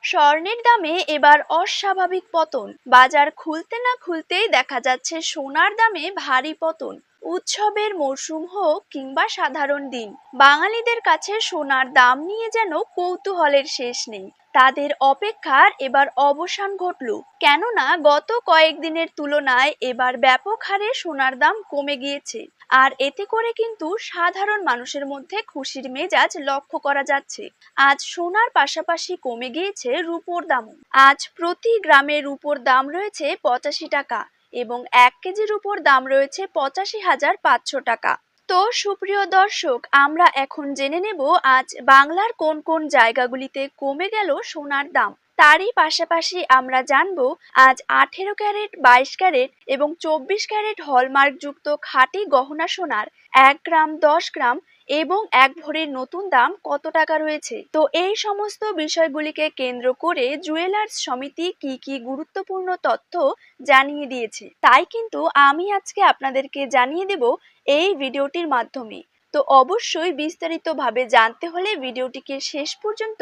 স্বর্ণের দামে এবার অস্বাভাবিক পতন। বাজার খুলতে না খুলতেই দেখা যাচ্ছে সোনার দামে ভারী পতন। উৎসবের মরশুম হোক কিংবা সাধারণ দিন, বাঙালিদের কাছে সোনার দাম নিয়ে যেন কৌতূহলের শেষ নেই। তাদের অপেক্ষার এবার অবসান ঘটল, কেননা গত কয়েকদিনের তুলনায় এবার ব্যাপক হারে সোনার দাম কমে গিয়েছে। আর এতে করে কিন্তু সাধারণ মানুষের মধ্যে খুশির মেজাজ লক্ষ্য করা যাচ্ছে। আজ সোনার পাশাপাশি কমে গিয়েছে রূপোর দামও। আজ প্রতি গ্রামে রূপোর দাম রয়েছে 85 টাকা এবং 1 কেজি রূপোর দাম রয়েছে 85,500 টাকা। তো সুপ্রিয় দর্শক, আমরা এখন জেনে নেব আজ বাংলার কোন কোন জায়গাগুলিতে কমে গেল সোনার দাম। তারই পাশাপাশি আমরা জানবো আজ 18 ক্যারেট, 22 ক্যারেট এবং 24 ক্যারেট হলমার্কযুক্ত খাঁটি গহনা সোনার 1 গ্রাম, 10 গ্রাম এবং 1 ভরির নতুন দাম কত টাকা রয়েছে। তো এই সমস্ত বিষয়গুলিকে কেন্দ্র করে জুয়েলার্স সমিতি কি কি গুরুত্বপূর্ণ তথ্য জানিয়ে দিয়েছে, তাই কিন্তু আমি আজকে আপনাদেরকে জানিয়ে দেব এই ভিডিওটির মাধ্যমে। তো অবশ্যই বিস্তারিতভাবে জানতে হলে ভিডিওটিকে শেষ পর্যন্ত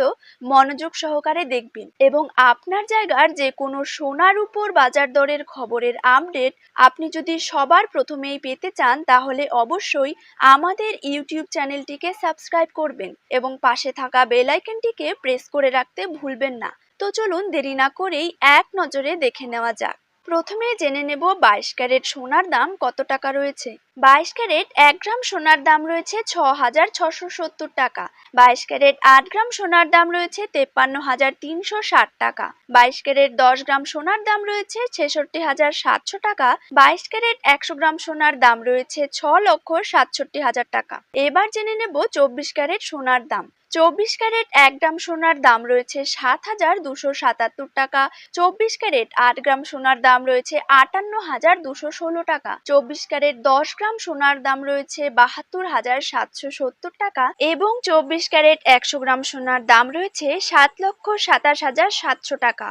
মনোযোগ সহকারে দেখবেন এবং আপনার জায়গার যে কোনো সোনার উপর বাজার দরের খবরের আপডেট আপনি যদি সবার প্রথমেই পেতে চান, তাহলে অবশ্যই আমাদের ইউটিউব চ্যানেলটিকে সাবস্ক্রাইব করবেন এবং পাশে থাকা বেল আইকনটিকে প্রেস করে রাখতে ভুলবেন না। তো চলুন দেরি না করেই এক নজরে দেখে নেওয়া যাক। প্রথমে জেনে নেব 22 ক্যারেট সোনার দাম কত টাকা রয়েছে। 22 ক্যারেট 1 গ্রাম সোনার দাম রয়েছে 6,670 টাকা। 22 ক্যারেট 8 গ্রাম সোনার দাম রয়েছে 53,360 টাকা। 22 ক্যারেট 10 গ্রাম সোনার দাম রয়েছে 66,700 টাকা। 22 ক্যারেট 100 গ্রাম সোনার দাম রয়েছে 6,67,000 টাকা। এবার জেনে নেব 24 ক্যারেট সোনার দাম। 24 ক্যারেট 1 গ্রাম সোনার দাম রয়েছে 7,277 টাকা। 24 ক্যারেট 8 গ্রাম সোনার দাম রয়েছে 58,216 টাকা। 24 ক্যারেট 10 গ্রাম সোনার দাম রয়েছে 72,770 টাকা এবং 24 ক্যারেট 100 গ্রাম সোনার দাম রয়েছে 7,27,700 টাকা।